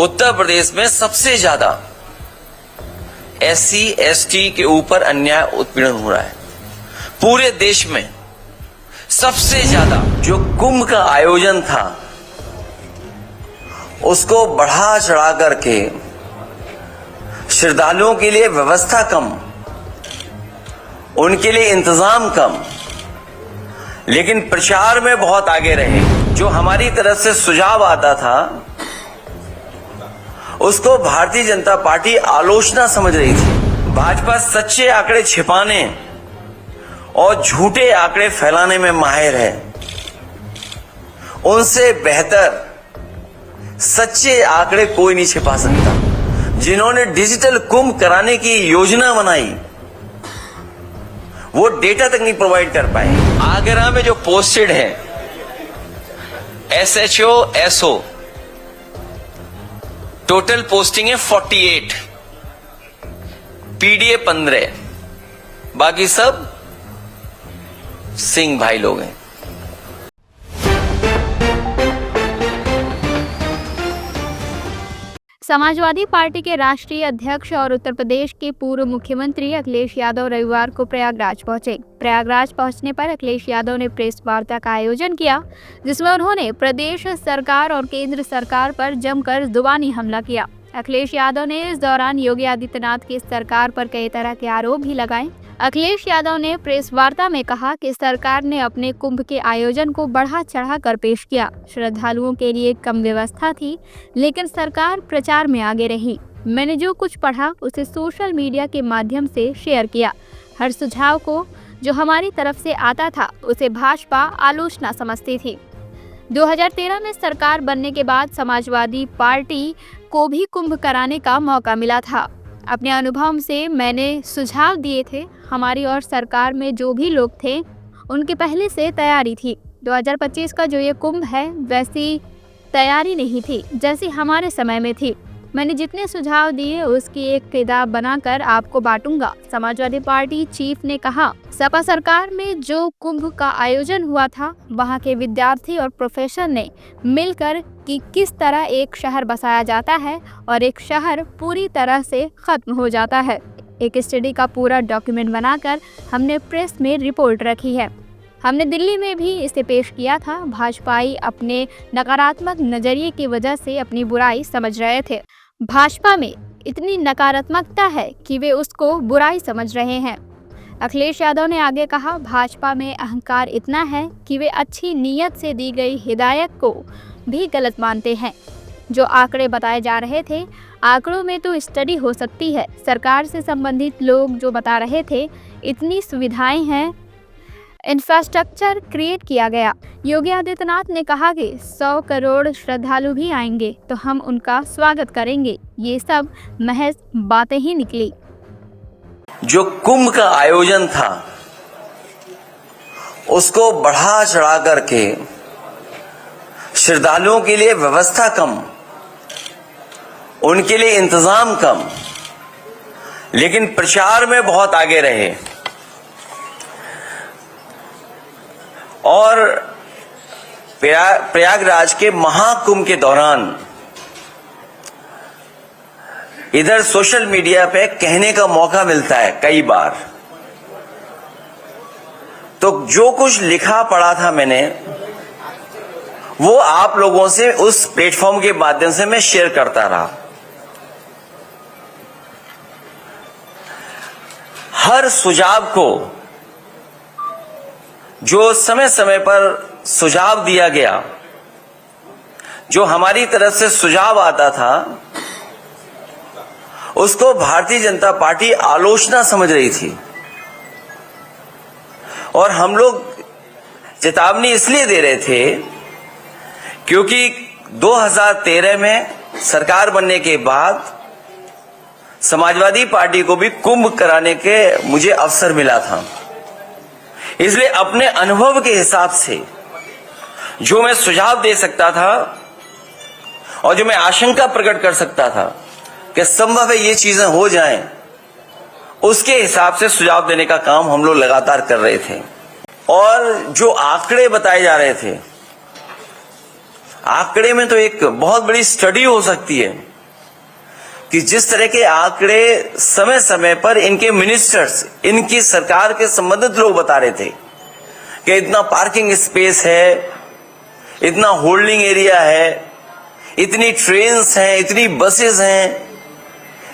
उत्तर प्रदेश में सबसे ज्यादा SC ST के ऊपर अन्याय उत्पीड़न हो रहा है। पूरे देश में सबसे ज्यादा जो कुंभ का आयोजन था उसको बढ़ा चढ़ा करके श्रद्धालुओं के लिए व्यवस्था कम, उनके लिए इंतजाम कम, लेकिन प्रचार में बहुत आगे रहे। जो हमारी तरफ से सुझाव आता था उसको भारतीय जनता पार्टी आलोचना समझ रही थी। भाजपा सच्चे आंकड़े छिपाने और झूठे आंकड़े फैलाने में माहिर है। उनसे बेहतर सच्चे आंकड़े कोई नहीं छिपा सकता। जिन्होंने डिजिटल कुंभ कराने की योजना बनाई वो डेटा तक नहीं प्रोवाइड कर पाए। आगरा में जो पोस्टेड है SHO SO, टोटल पोस्टिंग है 48, PDA 15, बाकी सब सिंह भाई लोग हैं। समाजवादी पार्टी के राष्ट्रीय अध्यक्ष और उत्तर प्रदेश के पूर्व मुख्यमंत्री अखिलेश यादव रविवार को प्रयागराज पहुंचे। प्रयागराज पहुंचने पर अखिलेश यादव ने प्रेस वार्ता का आयोजन किया, जिसमें उन्होंने प्रदेश सरकार और केंद्र सरकार पर जमकर जुबानी हमला किया। अखिलेश यादव ने इस दौरान योगी आदित्यनाथ की सरकार पर कई तरह के आरोप भी लगाए। अखिलेश यादव ने प्रेस वार्ता में कहा कि सरकार ने अपने कुंभ के आयोजन को बढ़ा चढ़ा कर पेश किया। श्रद्धालुओं के लिए कम व्यवस्था थी, लेकिन सरकार प्रचार में आगे रही। मैंने जो कुछ पढ़ा उसे सोशल मीडिया के माध्यम से शेयर किया। हर सुझाव को जो हमारी तरफ से आता था उसे भाजपा आलोचना समझती थी। 2013 में सरकार बनने के बाद समाजवादी पार्टी को भी कुंभ कराने का मौका मिला था। अपने अनुभव से मैंने सुझाव दिए थे। हमारी और सरकार में जो भी लोग थे उनकी पहले से तैयारी थी। 2025 का जो ये कुंभ है वैसी तैयारी नहीं थी जैसी हमारे समय में थी। मैंने जितने सुझाव दिए उसकी एक किताब बनाकर आपको बांटूंगा। समाजवादी पार्टी चीफ ने कहा, सपा सरकार में जो कुंभ का आयोजन हुआ था वहां के विद्यार्थी और प्रोफेसर ने मिलकर कि किस तरह एक शहर बसाया जाता है और एक शहर पूरी तरह से खत्म हो जाता है। एक स्टडी का पूरा डॉक्यूमेंट बनाकर हमने प्रेस में रिपोर्ट रखी है। हमने दिल्ली में भी इसे पेश किया था। भाजपाई अपने नकारात्मक नजरिए की वजह से अपनी बुराई समझ रहे थे। भाजपा में इतनी नकारात्मकता है कि वे उसको बुराई समझ रहे हैं। अखिलेश यादव ने आगे कहा, भाजपा में अहंकार इतना है कि वे अच्छी नीयत से दी गई हिदायत को भी गलत मानते हैं। जो आंकड़े बताए जा रहे थे, आंकड़ों में तो स्टडी हो सकती है। सरकार से संबंधित लोग जो बता रहे थे, इतनी सुविधाएं हैं, इंफ्रास्ट्रक्चर क्रिएट किया गया। योगी आदित्यनाथ ने कहा कि 100 करोड़ श्रद्धालु भी आएंगे तो हम उनका स्वागत करेंगे। ये सब महज बातें ही निकली। जो कुंभ का आयोजन था उसको बढ़ा चढ़ा करके श्रद्धालुओं के लिए व्यवस्था कम, उनके लिए इंतजाम कम, लेकिन प्रचार में बहुत आगे रहे। और प्रयागराज के महाकुंभ के दौरान इधर सोशल मीडिया पे कहने का मौका मिलता है कई बार, तो जो कुछ लिखा पढ़ा था मैंने वो आप लोगों से उस प्लेटफॉर्म के माध्यम से मैं शेयर करता रहा। हर सुझाव को जो समय समय पर सुझाव दिया गया, जो हमारी तरफ से सुझाव आता था उसको भारतीय जनता पार्टी आलोचना समझ रही थी। और हम लोग चेतावनी इसलिए दे रहे थे क्योंकि 2013 में सरकार बनने के बाद समाजवादी पार्टी को भी कुंभ कराने के मुझे अवसर मिला था। इसलिए अपने अनुभव के हिसाब से जो मैं सुझाव दे सकता था और जो मैं आशंका प्रकट कर सकता था कि संभव है ये चीजें हो जाएं, उसके हिसाब से सुझाव देने का काम हम लोग लगातार कर रहे थे। और जो आंकड़े बताए जा रहे थे, आंकड़े में तो एक बहुत बड़ी स्टडी हो सकती है। कि जिस तरह के आंकड़े समय समय पर इनके मिनिस्टर्स, इनकी सरकार के संबंधित लोग बता रहे थे कि इतना पार्किंग स्पेस है, इतना होल्डिंग एरिया है, इतनी ट्रेन्स हैं, इतनी बसेस हैं,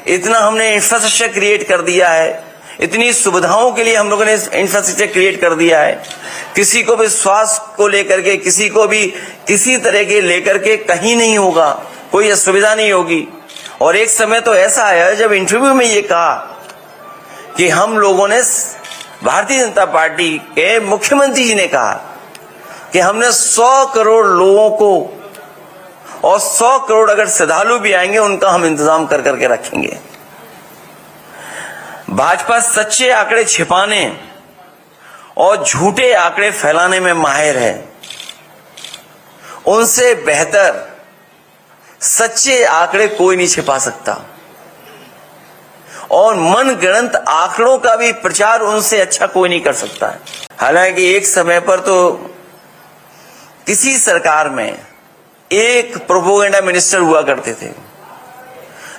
इतना हमने इंफ्रास्ट्रक्चर क्रिएट कर दिया है, इतनी सुविधाओं के लिए हम लोगों ने इंफ्रास्ट्रक्चर क्रिएट कर दिया है, किसी को भी स्वास्थ्य को लेकर के, किसी को भी किसी तरह के लेकर के कहीं नहीं होगा, कोई असुविधा नहीं होगी। और एक समय तो ऐसा आया जब इंटरव्यू में ये कहा कि हम लोगों ने, भारतीय जनता पार्टी के मुख्यमंत्री जी ने कहा कि हमने 100 करोड़ लोगों को, और 100 करोड़ अगर श्रद्धालु भी आएंगे उनका हम इंतजाम कर करके रखेंगे। भाजपा सच्चे आंकड़े छिपाने और झूठे आंकड़े फैलाने में माहिर है। उनसे बेहतर सच्चे आंकड़े कोई नहीं छिपा सकता, और मनगढ़ंत आंकड़ों का भी प्रचार उनसे अच्छा कोई नहीं कर सकता है। हालांकि एक समय पर तो किसी सरकार में एक प्रोपोगेंडा मिनिस्टर हुआ करते थे,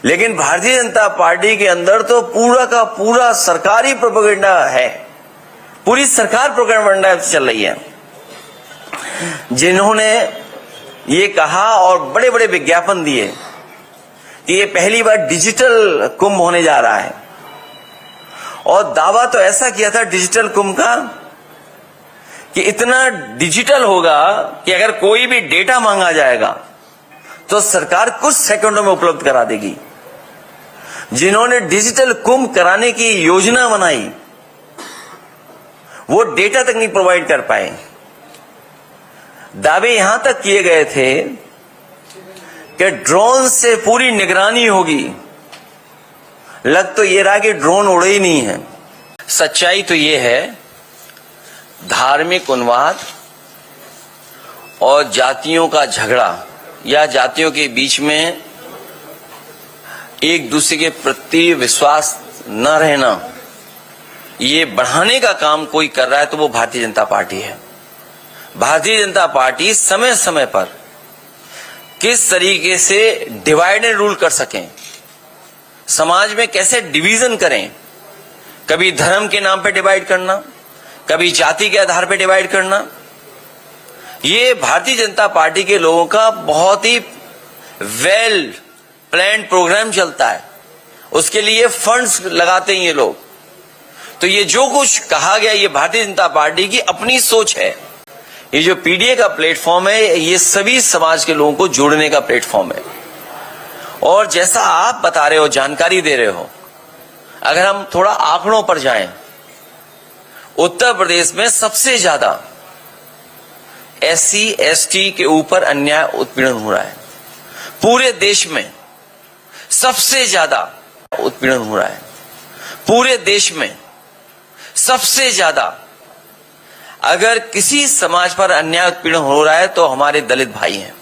लेकिन भारतीय जनता पार्टी के अंदर तो पूरा का पूरा सरकारी प्रोपोगेंडा है, पूरी सरकार प्रोपोगेंडा चल रही है। जिन्होंने ये कहा और बड़े बड़े विज्ञापन दिए कि ये पहली बार डिजिटल कुंभ होने जा रहा है, और दावा तो ऐसा किया था डिजिटल कुंभ का कि इतना डिजिटल होगा कि अगर कोई भी डेटा मांगा जाएगा तो सरकार कुछ सेकंडों में उपलब्ध करा देगी। जिन्होंने डिजिटल कुंभ कराने की योजना बनाई वो डेटा तक नहीं प्रोवाइड कर पाए। दावे यहां तक किए गए थे कि ड्रोन से पूरी निगरानी होगी, लग तो ये रहा कि ड्रोन उड़े ही नहीं है। सच्चाई तो ये है, धार्मिक उन्माद और जातियों का झगड़ा या जातियों के बीच में एक दूसरे के प्रति विश्वास न रहना, ये बढ़ाने का काम कोई कर रहा है तो वो भारतीय जनता पार्टी है। भारतीय जनता पार्टी समय समय पर किस तरीके से डिवाइड एंड रूल कर सकें, समाज में कैसे डिवीजन करें, कभी धर्म के नाम पे डिवाइड करना, कभी जाति के आधार पे डिवाइड करना, ये भारतीय जनता पार्टी के लोगों का बहुत ही वेल प्लान्ड प्रोग्राम चलता है। उसके लिए फंड्स लगाते हैं ये लोग। तो ये जो कुछ कहा गया ये भारतीय जनता पार्टी की अपनी सोच है। ये जो पीडीए का प्लेटफॉर्म है ये सभी समाज के लोगों को जोड़ने का प्लेटफॉर्म है। और जैसा आप बता रहे हो, जानकारी दे रहे हो, अगर हम थोड़ा आंकड़ों पर जाएं, उत्तर प्रदेश में सबसे ज्यादा एससी एसटी के ऊपर अन्याय उत्पीड़न हो रहा है। पूरे देश में सबसे ज्यादा उत्पीड़न हो रहा है। पूरे देश में सबसे ज्यादा अगर किसी समाज पर अन्याय उत्पीड़न हो रहा है तो हमारे दलित भाई हैं।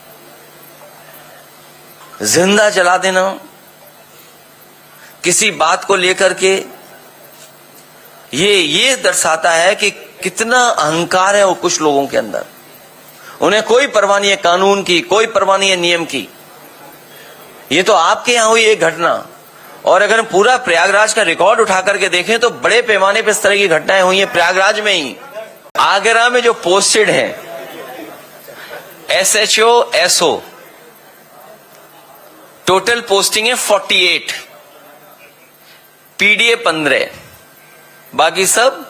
जिंदा जला देना किसी बात को लेकर के, ये दर्शाता है कि कितना अहंकार है वो कुछ लोगों के अंदर। उन्हें कोई परवाह नहीं है कानून की, कोई परवाह नहीं है नियम की। ये तो आपके यहां हुई एक घटना, और अगर हम पूरा प्रयागराज का रिकॉर्ड उठा करके देखें तो बड़े पैमाने पर इस तरह की घटनाएं हुई हैं प्रयागराज में ही। आगरा में जो पोस्टेड है SHO SO, टोटल पोस्टिंग है 48, PDA 15, बाकी सब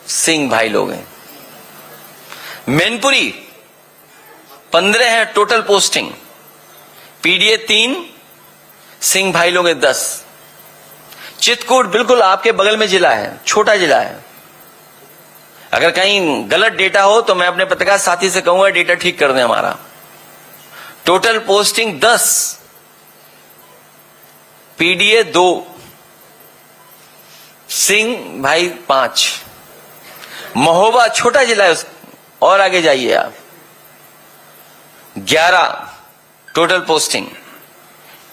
सिंह भाई लोग हैं। मैनपुरी 15 है टोटल पोस्टिंग, PDA 3, सिंह भाई लोग हैं 10। चित्रकूट बिल्कुल आपके बगल में जिला है, छोटा जिला है। अगर कहीं गलत डेटा हो तो मैं अपने पत्रकार साथी से कहूंगा डेटा ठीक कर दें हमारा। टोटल पोस्टिंग 10, PDA 2, सिंह भाई 5। महोबा छोटा जिला है, और आगे जाइए आप, 11 total posting,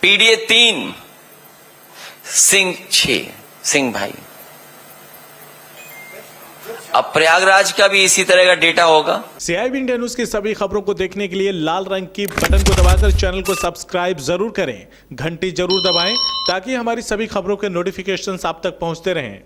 PDA 3, Singh 6, Singh भाई। अब प्रयागराज का भी इसी तरह का डेटा होगा। CIB इंडिया न्यूज की सभी खबरों को देखने के लिए लाल रंग की बटन को दबाकर चैनल को सब्सक्राइब जरूर करें, घंटी जरूर दबाएं ताकि हमारी सभी खबरों के नोटिफिकेशंस आप तक पहुंचते रहें।